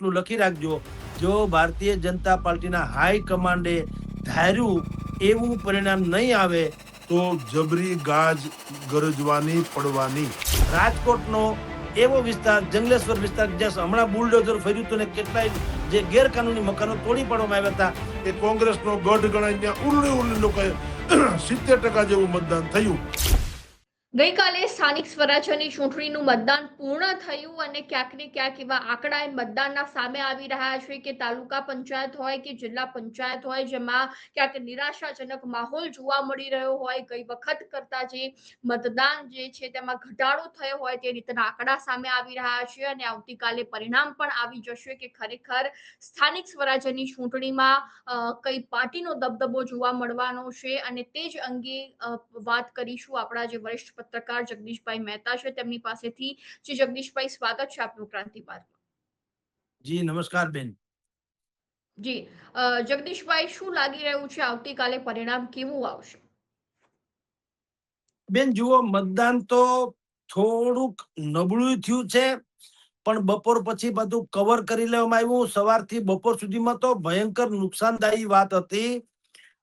એટલું લખી રાખજો, જો ભારતીય જનતા પાર્ટીના હાઈકમાન્ડે ધાર્યું એવું પરિણામ નહીં આવે તો જબરી ગાજ ગરજવાની પડવાની. રાજકોટનો એવો વિસ્તાર, જંગલેશ્વર વિસ્તાર, જ્યાં હમણાં બુલડોઝર ફર્યું હતું ને કેટલાય જે ગેરકાનૂની મકાનો તોડી પાડવામાં આવ્યા હતા, એ કોંગ્રેસનો ગઢ ગણાય. ત્યાં ઉલ્લી લોકોએ 70% જેવું મતદાન થયું. ગઈકાલે સ્થાનિક સ્વરાજ્યની ચૂંટણીનું મતદાન પૂર્ણ થયું અને ક્યાંક ને ક્યાંક એવા આંકડા મતદાનના સામે આવી રહ્યા છે કે તાલુકા પંચાયત હોય કે જિલ્લા પંચાયત હોય, જેમાં ક્યાંક નિરાશાજનક માહોલ જોવા મળી રહ્યો હોય. ગઈ વખત કરતા જે મતદાન જે છે તેમાં ઘટાડો થયો હોય તે રીતના આંકડા સામે આવી રહ્યા છે અને આવતીકાલે પરિણામ પણ આવી જશે કે ખરેખર સ્થાનિક સ્વરાજ્યની ચૂંટણીમાં કઈ પાર્ટીનો દબદબો જોવા મળવાનો છે. અને તે જ અંગે વાત કરીશું આપણા જે વરિષ્ઠ પત્રકાર જગદીશભાઈ મહેતા છે તેમની પાસેથી. જી જગદીશભાઈ, સ્વાગત છે આપનું ક્રાંતિવાદમાં. જી નમસ્કાર બેન. જી જગદીશભાઈ, શું લાગી રહ્યું છે આવતીકાલે પરિણામ કેવું આવશે? બેન જુઓ, મતદાન તો થોડુંક નબળું થયું છે, પણ બપોર પછી બધું કવર કરી લેવામાં આવ્યું. સવારથી બપોર સુધીમાં તો ભયંકર નુકસાનદાયી વાત હતી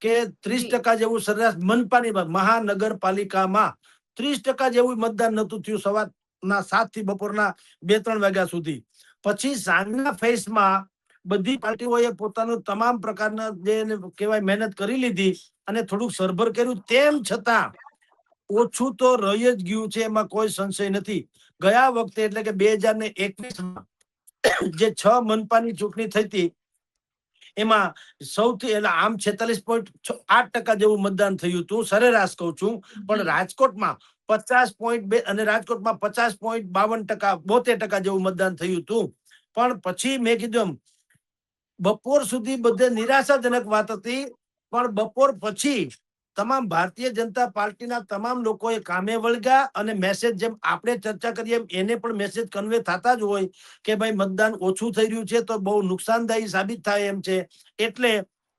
કે 30% જેવું સરેરાશ મનપાની મહાનગરપાલિકામાં 30% જેવું મતદાન નતું થયું સવારના 7 થી બપોરના 2-3 વાગ્યા સુધી. પછી સાંજના ફેસમાં બધી પાર્ટીઓએ પોતાનું તમામ પ્રકારના જે કહેવાય મહેનત કરી લીધી અને થોડુંક સરભર કર્યું. તેમ છતાં ઓછું તો રહી જ ગયું છે, એમાં કોઈ સંશય નથી. ગયા વખતે એટલે કે 2021માં જે 6 મનપાની ચૂંટણી થઈ હતી એમાં સૌથી એટલે આમ 46.8% જેવું મતદાન થયું હતું, સરેરાશ કહું છું. પણ રાજકોટમાં 50.2 અને રાજકોટમાં 50.52%, 72% જેવું મતદાન થયું હતું. પણ પછી મેં કીધું બપોર સુધી બધે નિરાશાજનક વાત હતી. પણ બપોર પછી તમામ ભારતીય જનતા પાર્ટીના તમામ લોકોએ કામે વળગ્યા અને મેસેજ, જેમ આપણે ચર્ચા કરીએ એમ એને પણ મેસેજ કન્વે થતા જ હોય કે ભાઈ મતદાન ઓછું થઈ રહ્યું છે તો બહુ નુકસાનદાયી સાબિત થાય એમ છે. એટલે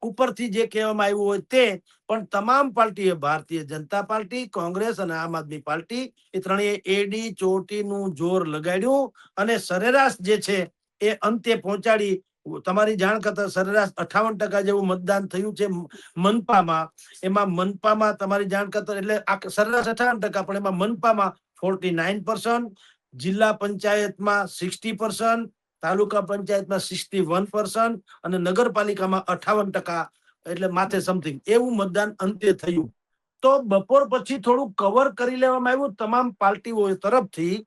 ઉપરથી જે કહેવામાં આવ્યું હોય તે પણ તમામ પાર્ટીએ, ભારતીય જનતા પાર્ટી, કોંગ્રેસ અને આમ આદમી પાર્ટી, એ ત્રણેય એડી ચોટીનું જોર લગાડ્યું અને સરેરાશ જે છે એ અંતે પહોંચાડી. તમારી જાણ કરતા સરેરાશ 58% જેવું મતદાન થયું છે મનપામાં. એમાં મનપામાં તમારી જાણ કરતા એટલે સરેરાશ 58%, પણ એમાં મનપામાં 49%, જિલ્લા પંચાયતમાં 60%, તાલુકા પંચાયતમાં 61% અને નગરપાલિકામાં 58%, એટલે માથે સમથિંગ એવું મતદાન અંતે થયું. તો બપોર પછી થોડું કવર કરી લેવામાં આવ્યું તમામ પાર્ટીઓ તરફથી.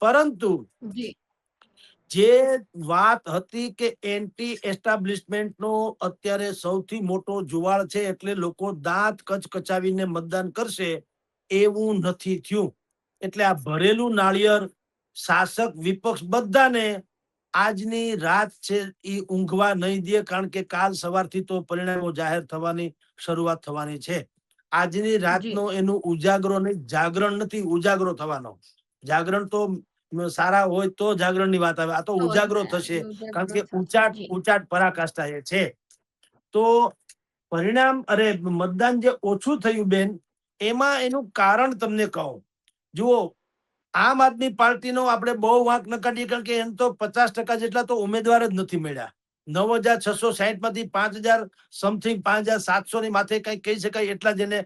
પરંતુ જે વાત હતી કે એન્ટી એસ્ટાબ્લિશમેન્ટનો અત્યારે સૌથી મોટો જુવાળ છે એટલે લોકો દાંત કચકચાવીને મતદાન કરશે, એવું નથી થયું. એટલે આ ભરેલું નાળિયેર શાસક વિપક્ષ બધાને આજની રાત છે એ ઊંઘવા નહીં દે, કારણ કે કાલ સવારથી તો પરિણામો જાહેર થવાની શરૂઆત થવાની છે. આજની રાતનો એનું ઉજાગરો નહીં, જાગરણ નથી, ઉજાગરો થવાનો. જાગરણ તો સારા હોય તો જાગરણની વાત આવે, આ તો ઉજાગરો થશે, કારણ કે ઉચાટ પરાકાષ્ઠા એ છે. તો પરિણામ મતદાન જે ઓછું થયું બેન, એમાં એનું કારણ તમને કહું. જુઓ, આમ આદમી પાર્ટીનો આપણે બહુ વાંક ન કાઢીએ, કારણ કે એમ તો 50% જેટલા તો ઉમેદવાર જ નથી મળ્યા. 9,660 માંથી 5,000 સમથિંગ, 5,700 ની માથે કઈ કહી શકાય એટલા જેને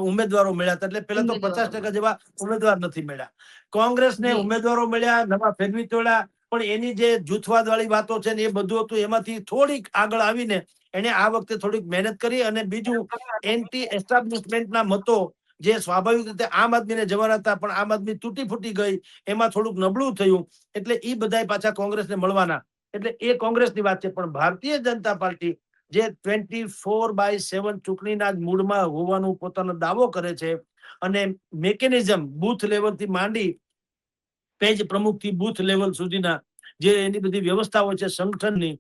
ઉમેદવારો મળ્યા હતા. એટલે પેલા તો 50% જેવા ઉમેદવાર નથી મળ્યા. કોંગ્રેસને ઉમેદવારો મળ્યા, નવા ફેરવી તોડ્યા, પણ એની જે જૂથવાદ વાળી વાતો છે ને એ બધું હતું, એમાંથી થોડીક આગળ આવીને એને આ વખતે થોડીક મહેનત કરી. અને બીજું, એન્ટી એસ્ટાબ્લિશમેન્ટના મતો જે સ્વાભાવિક રીતે આમ આદમીને જવાના હતા, પણ આમ આદમી તૂટી ફૂટી ગઈ, એમાં થોડુંક નબળું થયું, એટલે એ બધા પાછા કોંગ્રેસને મળવાના. એટલે એ કોંગ્રેસની વાત છે. પણ ભારતીય જનતા પાર્ટી જે 24/7 ચૂંટણીના મૂડમાં હોવાનું પોતાનો દાવો કરે છે અને મેકેનિઝમ બૂથ લેવલથી માંડી પેજ પ્રમુખથી બૂથ લેવલ સુધીના જે એની બધી વ્યવસ્થાઓ છે સંગઠનની,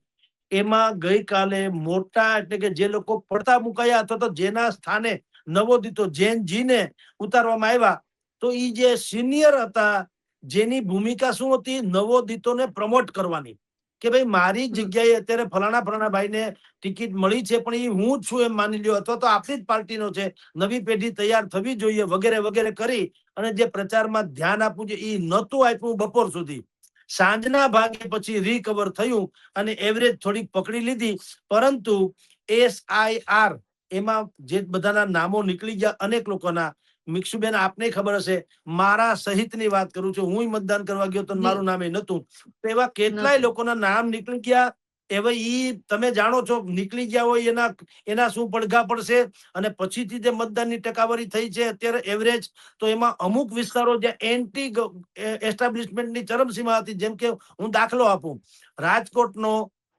એમાં ગઈકાલે મોટા એટલે કે જે લોકો પડતા મુકાયા અથવા તો જેના સ્થાને નવોદિતો જૈનજીને ઉતારવામાં આવ્યા, તો એ જે સિનિયર હતા જેની ભૂમિકા શું હતી, નવોદિતોને પ્રમોટ કરવાની, કે ભાઈ મારી જગ્યાએ અત્યારે ફલાણા ભાઈને ટિકિટ મળી છે, પણ એ હું જ છું એમ માની લ્યો, અથવા તો આપણી જ પાર્ટીનો છે, નવી પેઢી તૈયાર થવી જોઈએ, વગેરે વગેરે કરી અને જે પ્રચારમાં ધ્યાન આપવું છે એ નહોતું આપ્યું બપોર સુધી. સાંજના ભાગે પછી રિકવર થયું અને એવરેજ થોડીક પકડી લીધી, પરંતુ SIR એમાં જે બધાના નામો નીકળી ગયા અનેક લોકોના, મિક્ષુબેન આપને ખબર હશે, મારા સહિતની વાત કરું છું, હું મતદાન કરવા ગયો તો મારું નામ એ નતું, એવા કેટલાય લોકોના નામ નીકળી ગયા. હવે ઈ તમે જાણો છો, નીકળી ગયા હોય એના શું પડઘા પડશે, અને પછીથી જે મતદાનની ટકાવારી થઈ છે અત્યારે એવરેજ, તો એમાં અમુક વિસ્તારો જે એન્ટી એસ્ટાબ્લિશમેન્ટની ચરમસીમા હતી, જેમ કે હું દાખલો આપું, રાજકોટનો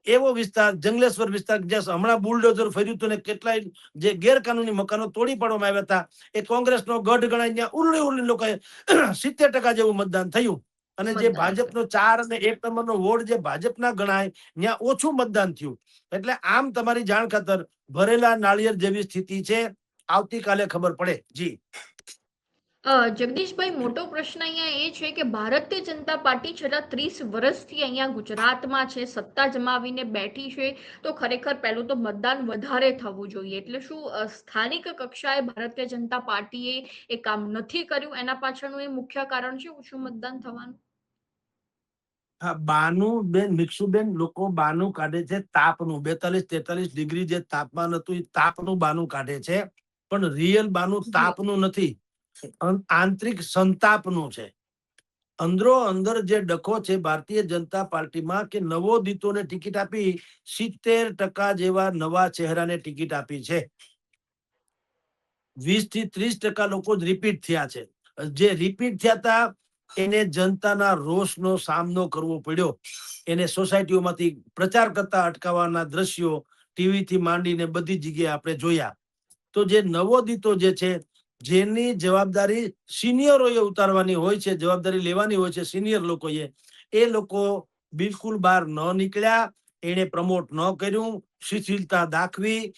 એવો વિસ્તાર, જંગલેશ્વર વિસ્તાર, જ્યાં હમણાં બુલડોઝર ફર્યું હતું ને કેટલાય જે ગેરકાનૂની મકાનો તોડી પાડવામાં આવ્યા હતા, એ કોંગ્રેસનો ગઢ ગણાય, ત્યાં ઉરળી ઉરળી લોકોએ 70% જેવું મતદાન થયું. અને જે ભાજપનો 4 અને 1 નંબરનો વોર્ડ જે ભાજપના ગણાય, ત્યાં ઓછું મતદાન થયું. એટલે આમ તમારી જાણ ખાતર ભરેલા નાળિયેર જેવી સ્થિતિ છે, આવતીકાલે ખબર પડે. જી જગદીશભાઈ, મોટો પ્રશ્ન અહીંયા એ છે કે ભારતીય જનતા પાર્ટી છેલ્લા 30 વર્ષથી અહીંયા ગુજરાતમાં છે, સત્તા જમાવીને બેઠી છે, તો ખરેખર પહેલું તો મતદાન વધારે થવું જોઈએ. એટલે શું સ્થાનિક કક્ષાએ ભારતીય જનતા પાર્ટીએ એ કામ નથી કર્યું, એના પાછળનું એ મુખ્ય કારણ છે ઓછું મતદાન થવાનું? હા, બાનું બેન, મિક્ષુબેન, લોકો બાનું કાઢે છે તાપનું, 42-43 ડિગ્રી જે તાપમાન હતું એ તાપનું બાનું કાઢે છે, પણ રિયલ બાનું તાપનું નથી, આંતરિક સંતાપનું છે. અંદરો અંદર જે ડખો છે ભારતીય જનતા પાર્ટીમાં, કે નવોદિતોને ટિકિટ આપી, 70% જેવા નવા ચહેરાને ટિકિટ આપી છે. 20 થી 30% લોકો જ રિપીટ થયા છે. જે રિપીટ થયા હતા એને જનતાના રોષનો સામનો કરવો પડ્યો. એને સોસાયટીઓમાંથી પ્રચાર કરતા અટકાવવાના દ્રશ્યો ટીવી થી માંડીને બધી જગ્યાએ આપણે જોયા. તો જે નવોદિતો જે છે, જેની જવાબદારી સિનિયરોએ ઉતારવાની હોય છે, જવાબદારી લેવાની હોય છે સિનિયર લોકોએ, એ લોકો બિલકુલ બહાર ન નીકળ્યા. એને પ્રમોટ ન કર્યું, શિથિલતા દાખવી,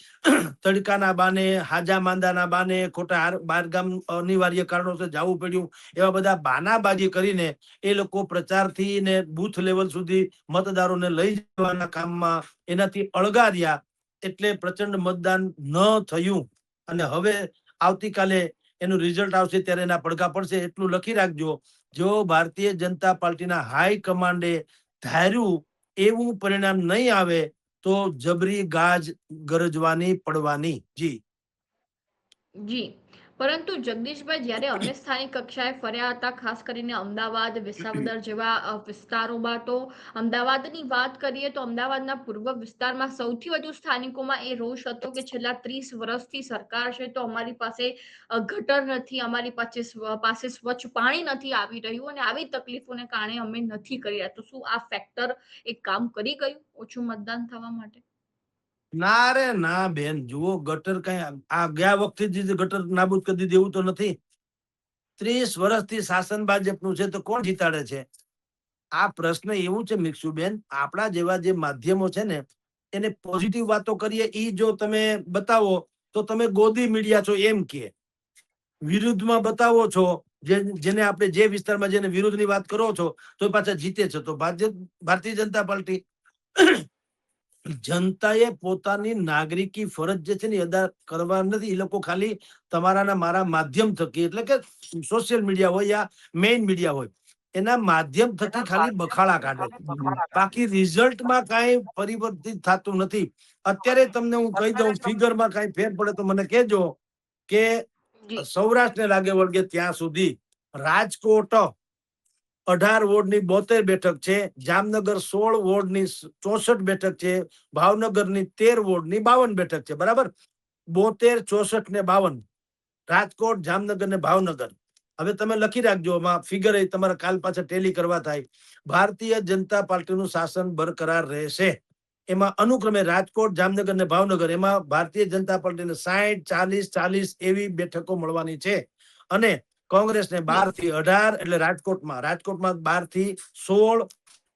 તડકાના બાને, હાજા માંદાના બાને, ખોટા બહારગામ અનિવાર્ય કારણોસર જવું પડ્યું, એવા બધા બાનાબાજી કરીને એ લોકો પ્રચારથી ને બૂથ લેવલ સુધી મતદારોને લઈ જવાના કામમાં એનાથી અળગા રહ્યા, એટલે પ્રચંડ મતદાન ન થયું. અને હવે આવતીકાલે એનું રિઝલ્ટ આવશે ત્યારે એના પડઘા પડશે. એટલું લખી રાખજો, જો ભારતીય જનતા પાર્ટીના હાઈ કમાન્ડે ધાર્યું એવું પરિણામ નહીં આવે તો જબરી ગાજ ગરજવાની પડવાની. જી જી, પરંતુ જગદીશભાઈ, જ્યારે અમે સ્થાનિક કક્ષાએ ફર્યા હતા, ખાસ કરીને અમદાવાદ, વિસાવદર જેવા વિસ્તારોમાં, તો અમદાવાદની વાત કરીએ તો અમદાવાદના પૂર્વ વિસ્તારમાં સૌથી વધુ સ્થાનિકોમાં એ રોષ હતો કે છેલ્લા 30 વર્ષથી સરકાર છે તો અમારી પાસે ગટર નથી, અમારી પાસે સ્વચ્છ પાણી નથી આવી રહ્યું, અને આવી તકલીફોને કારણે અમે નથી કરી રહ્યા. તો શું આ ફેક્ટર એક કામ કરી ગયું ઓછું મતદાન થવા માટે? ના રે ના બેન, જુઓ, ગટર કઈ આ ગયા વખતે જ ગટર નાબૂદ કરી દીધી એવું તો નથી. 30 વર્ષથી શાસન ભાજપનું છે તો કોણ જીતાડે છે? આ પ્રશ્ન એવું છે મિક્ષુબેન, આપણા જેવા જે માધ્યમો છે ને, એને પોઝિટિવ વાતો કરીએ ઈ જો તમે બતાવો તો તમે ગોદી મીડિયા છો એમ કે, વિરુદ્ધમાં બતાવો છો, જેને આપણે જે વિસ્તારમાં જેને વિરુદ્ધની વાત કરો છો તો પાછા જીતે છે. તો ભારતીય જનતા પાર્ટી, જનતાએ પોતાની નાગરિકી ફરજ જે છે ને અદા કરવા નથી. એ લોકો ખાલી તમારા મારા માધ્યમ થકી, એટલે કે સોશિયલ મીડિયા હોય યા મેઇન મીડિયા હોય, એના માધ્યમ થકી ખાલી બખાડા કાઢે, બાકી રિઝલ્ટમાં કઈ પરિવર્તિત થતું નથી. અત્યારે તમને હું કહી દઉં, ફિગરમાં કઈ ફેર પડે તો મને કહેજો, કે સૌરાષ્ટ્રને લાગે વળગે ત્યાં સુધી રાજકોટ 18 વોર્ડની 72 બેઠક છે, જામનગર 16 વોર્ડની 64 બેઠક છે, ભાવનગરની 13 વોર્ડની 52 બેઠક છે. બરાબર, 72, 64 ને 52, રાજકોટ, જામનગર ને ભાવનગર. હવે તમે લખી રાખજો, આમાં ફિગર તમારે કાલ પાછા ટેલી કરવા થાય. ભારતીય જનતા પાર્ટીનું શાસન બરકરાર રહેશે. એમાં અનુક્રમે રાજકોટ, જામનગર ને ભાવનગર, એમાં ભારતીય જનતા પાર્ટીને 60, 40 એવી બેઠકો મળવાની છે. અને કોંગ્રેસને 12 થી 18, એટલે રાજકોટમાં 12 થી 16,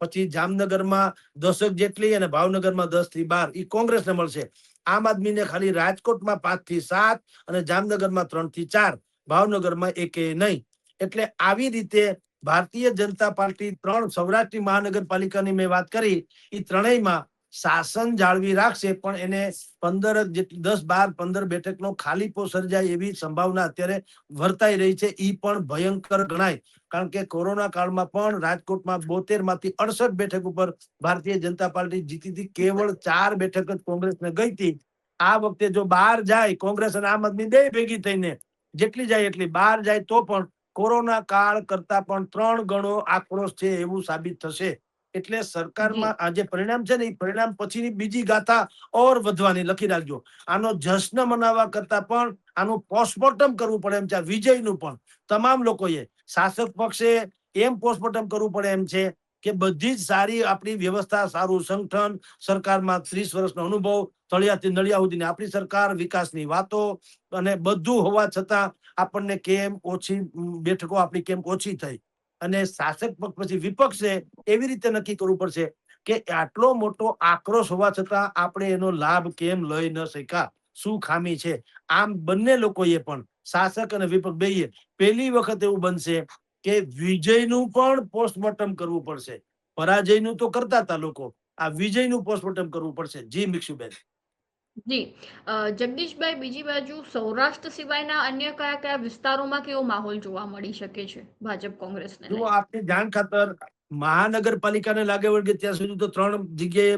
પછી જામનગરમાં 10 જેટલી અને ભાવનગરમાં 10 થી 12 એ કોંગ્રેસને મળશે. આમ આદમીને ખાલી રાજકોટમાં 5 થી 7 અને જામનગરમાં 3 થી 4, ભાવનગરમાં એકે નહીં. એટલે આવી રીતે ભારતીય જનતા પાર્ટી 3 સૌરાષ્ટ્રની મહાનગરપાલિકાની મેં વાત કરી, એ ત્રણેયમાં શાસન જાળવી રાખશે, પણ એને 10, 12, 15 બેઠકનો ખાલીપો સર્જાય એવી સંભાવના અત્યારે વર્તાઈ રહી છે. ઈ પણ ભયંકર ગણાય, કારણ કે કોરોના કાળમાં પણ રાજકોટમાં 72 માંથી 68 બેઠક ઉપર ભારતીય જનતા પાર્ટી જીતી હતી. કેવળ 4 બેઠક જ કોંગ્રેસને ગઈ હતી. આ વખતે જો 12 જાય, કોંગ્રેસ અને આમ આદમી બે ભેગી થઈને જેટલી જાય એટલી 12 જાય, તો પણ કોરોના કાળ કરતા પણ 3 ગણો આક્રોશ છે એવું સાબિત થશે. એટલે સરકારમાં આ જે પરિણામ છે ને, એ પરિણામ પછીની બીજી ગાથા ઓર વધવાની, લખી રાખજો. આનો જશ્ન મનાવવા કરતા પણ આનું પોસ્ટમોર્ટમ કરવું પડે એમ છે. વિજયનું પણ તમામ લોકોએ, શાસક પક્ષે એમ પોસ્ટમોર્ટમ કરવું પડે એમ છે કે બધી જ સારી આપણી વ્યવસ્થા, સારું સંગઠન, સરકારમાં 30 વર્ષનો અનુભવ, તળિયાથી નળિયા સુધીની આપણી સરકાર, વિકાસની વાતો અને બધું હોવા છતાં આપણને કેમ ઓછી બેઠકો આપણી કેમ ઓછી થઈ. અને શાસક પક્ષ પછી વિપક્ષે એવી રીતે નક્કી કરવું પડશે કે આટલો મોટો આક્રોશ હોવા છતાં આપણે એનો લાભ કેમ લઈ ન શક્યા, શું ખામી છે. આમ બંને લોકોએ પણ, શાસક અને વિપક્ષ બેયે, પહેલી વખત એવું બનશે કે વિજયનું પણ પોસ્ટમોર્ટમ કરવું પડશે. પરાજયનું તો કરતા હતા લોકો, આ વિજયનું પોસ્ટમોર્ટમ કરવું પડશે. જી મિક્ષુબેન. જી જગદીશભાઈ, બીજી બાજુ સૌરાષ્ટ્ર સિવાયના અન્ય કયા કયા વિસ્તારોમાં કેવો માહોલ જોવા મળી શકે છે ભાજપ કોંગ્રેસને જો લઈને? આપની જાણ ખાતર, મહાનગરપાલિકાને લાગે વળગે ત્યાં સુધી તો 3 જગ્યાએ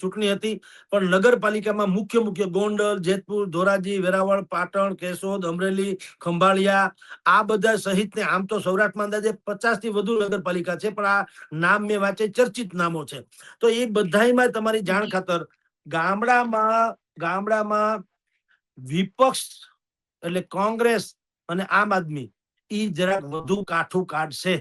ચૂંટણી હતી, પણ નગરપાલિકામાં મુખ્ય ગોંડલ, જેતપુર, ધોરાજી, વેરાવળ, પાટણ, કેશોદ, અમરેલી, ખંભાળિયા, આ બધા સહિતને, આમ તો સૌરાષ્ટ્રમાં અંદાજે 50 થી વધુ નગરપાલિકા છે, પણ આ નામ મેં વાંચે ચર્ચિત નામો છે. તો એ બધામાં તમારી જાણ જી ખાતર, ગામડામાં વિપક્ષ એટલે કોંગ્રેસ અને આમ આદમી ઈ જરાક વધુ કાઠું કાઢશે.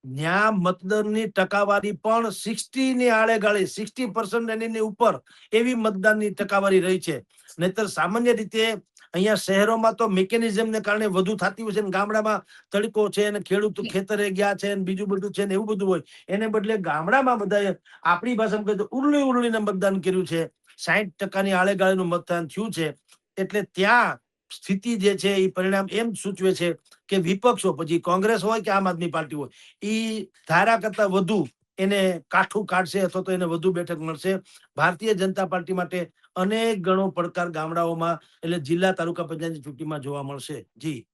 ન્યા મતદાનની ટકાવારી પણ 60 ની આળેગાળી, 60% એની ઉપર એવી મતદાનની ટકાવારી રહી છે. નહીતર સામાન્ય રીતે અહીંયા શહેરોમાં તો મિકેનિઝમને કારણે વધુ થતી હોય છે, ને ગામડામાં તડકો છે અને ખેડૂત જી ખેતરે ગયા છે ને બીજું બધું છે ને એવું બધું હોય. એને બદલે ગામડામાં બધાએ આપણી ભાષામાં કહે તો ઉરલીને મતદાન કર્યું છે. 60% આળેગાળીનું મતદાન થયું છે. એટલે ત્યાં સ્થિતિ જે છે એ પરિણામ એમ સૂચવે છે કે વિપક્ષો, પછી કોંગ્રેસ હોય કે આમ આદમી પાર્ટી હોય, એ ધારા કરતા વધુ એને કાઠું કાઢશે અથવા તો એને વધુ બેઠક મળશે. ભારતીય જનતા પાર્ટી માટે અનેક ગણો પડકાર ગામડાઓમાં, એટલે જિલ્લા તાલુકા પંચાયતની ચૂંટણીમાં જોવા મળશે. જી.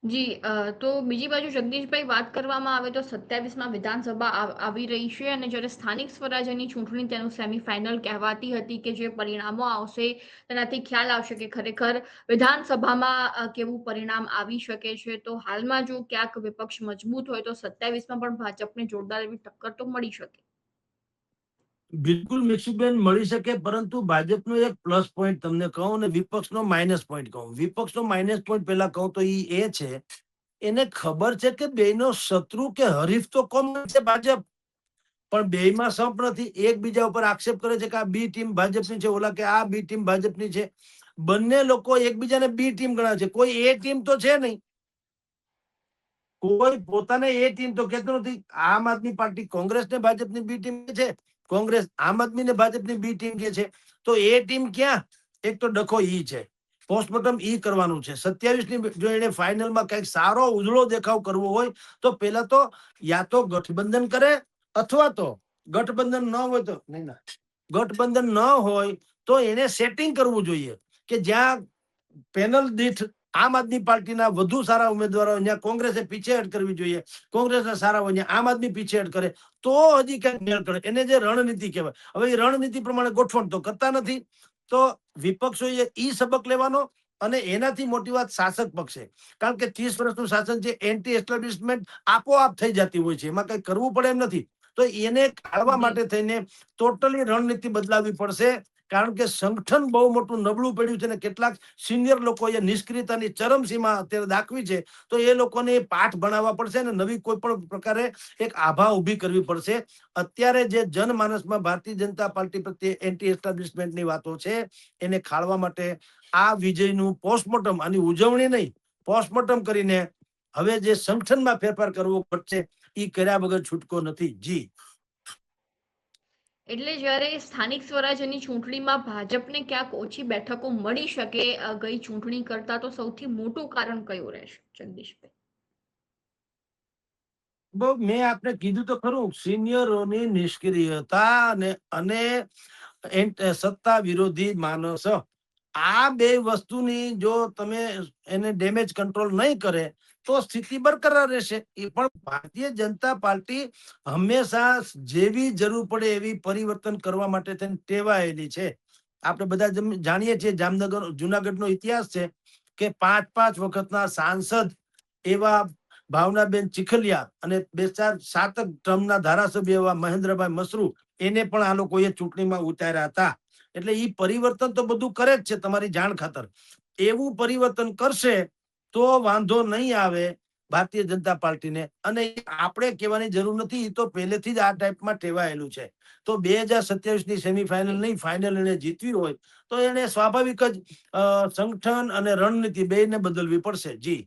જી તો બીજી બાજુ જગદીશભાઈ, વાત કરવામાં આવે તો 27માં વિધાનસભા આવી રહી છે, અને જ્યારે સ્થાનિક સ્વરાજ્યની ચૂંટણી તેનું સેમીફાઇનલ કહેવાતી હતી કે જે પરિણામો આવશે તેનાથી ખ્યાલ આવશે કે ખરેખર વિધાનસભામાં કેવું પરિણામ આવી શકે છે. તો હાલમાં જો ક્યાંક વિપક્ષ મજબૂત હોય તો 27માં પણ ભાજપને જોરદાર એવી ટક્કર તો મળી શકે. બિલકુલ મિક્ષુબેન, મળી શકે, પરંતુ ભાજપનો એક પ્લસ પોઈન્ટ તમને કહું ને વિપક્ષનો માઇનસ પોઈન્ટ કહું. વિપક્ષનો માઇનસ પોઈન્ટ પેલા કહું તો એ છે, એને ખબર છે કે બેનો શત્રુ કે હરીફ તો કોમન છે ભાજપ, પણ બેયમાં સંપ નથી. એકબીજા ઉપર આક્ષેપ કરે છે કે આ બી ટીમ ભાજપની છે, ઓલા કે આ બી ટીમ ભાજપની છે. બંને લોકો એકબીજાને બી ટીમ ગણાવે છે. કોઈ એ ટીમ તો છે નહીં. કોઈ પોતાને એ ટીમ તો કહેતો નથી. આમ આદમી પાર્ટી કોંગ્રેસને ભાજપની બી ટીમ છે, કોંગ્રેસ આમ આદમી ને ભાજપની બી ટીમ કે છે. તો એ ટીમ ક્યાં? એક તો ડખો ઈ છે. પોસ્ટમોર્ટમ ઈ કરવાનું છે. 27ની જો એને ફાઇનલમાં કઈક સારો ઉજળો દેખાવ કરવો હોય તો પેલા તો યા તો ગઠબંધન કરે, અથવા તો ગઠબંધન ન હોય તો ગઠબંધન ન હોય તો એને સેટિંગ કરવું જોઈએ કે જ્યાં પેનલ દીઠ આમ આદમી પાર્ટીના વધુ સારા ઉમેદવારો, અહીંયા કોંગ્રેસે પીછેહટ કરવી જોઈએ, કોંગ્રેસના સારા હોય આમ આદમી પીછેહટ કરે તો હજી કઈક મેળ કરે. એને જે રણનીતિ કહેવાય. હવે એ રણનીતિ પ્રમાણે ગોઠવણ તો કરતા નથી. તો વિપક્ષોએ ઈ સબક લેવાનો. અને એનાથી મોટી વાત શાસક પક્ષે, કારણ કે 30 વર્ષનું શાસન છે, એન્ટી એસ્ટાબ્લિશમેન્ટ આપોઆપ થઈ જતી હોય છે, એમાં કઈ કરવું પડે એમ નથી. તો એને કાઢવા જી માટે થઈને ટોટલી રણનીતિ બદલાવી પડશે, કારણ કે સંગઠન બહુ મોટું નબળું પડ્યું છે ને કેટલાક સિનિયર લોકોએ નિષ્ક્રિયતાની ચરમસીમા અત્યારે દાખવી છે. તો એ લોકોને પાઠ ભણાવવા પડશે અને નવી કોઈ પણ પ્રકારે એક આભા ઊભી કરવી પડશે. અત્યારે જે જનમાનસમાં ભારતીય જનતા પાર્ટી પ્રત્યે એન્ટી એસ્ટાબ્લિશમેન્ટની વાતો છે, એને ખાળવા માટે આ વિજયનું પોસ્ટમોર્ટમ, આની ઉજવણી નહીં, પોસ્ટમોર્ટમ કરીને હવે જે સંગઠનમાં ફેરફાર કરવો પડશે, એ કર્યા વગર છૂટકો નથી. જી. એટલે જ્યારે સ્થાનિક સ્વરાજ્યની ચૂંટણીમાં ભાજપને ક્યાંક ઓછી બેઠકો મળી શકે ગઈ ચૂંટણી કરતા, તો સૌથી મોટું કારણ કયું રહેશે જગદીશભાઈ? મેં આપને કીધું તો ખરું, સિનિયરોની નિષ્ક્રિયતા અને સત્તા વિરોધી માનસ, આ બે વસ્તુની જો તમે એને ડેમેજ કંટ્રોલ નહીં કરે તો સ્થિતિ બરકરાર રહેશે. એ પણ ભારતીય જનતા પાર્ટી હંમેશા જેવી જરૂર પડે એવી પરિવર્તન કરવા માટે તેને ટેવાયેલી છે. આપણે બધા જાણીએ છીએ, જામનગર જુનાગઢનો ઇતિહાસ છે કે 5 વખતના સાંસદ એવા ભાવનાબેન ચીખલિયા અને 7 ટર્મના ધારાસભ્ય એવા મહેન્દ્રભાઈ મસરૂ, એને પણ આ લોકોએ ચૂંટણીમાં ઉતાર્યા હતા. એટલે ઈ પરિવર્તન તો બધું કરે જ છે. તમારી જાણ ખાતર એવું પરિવર્તન કરશે તો વાંધો નહીં આવે ભારતીય જનતા પાર્ટીને. અને આપણે કહેવાની જરૂર નથી, એ તો પહેલેથી જ આ ટાઈપમાં ટેવાયેલું છે. તો 2027ની સેમીફાઇનલ નહીં, ફાઇનલ એને જીતવી હોય તો એને સ્વાભાવિક જ સંગઠન અને રણનીતિ બેને બદલવી પડશે. જી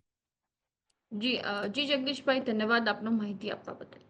જી જગદીશભાઈ, ધન્યવાદ આપનો માહિતી આપવા બદલ.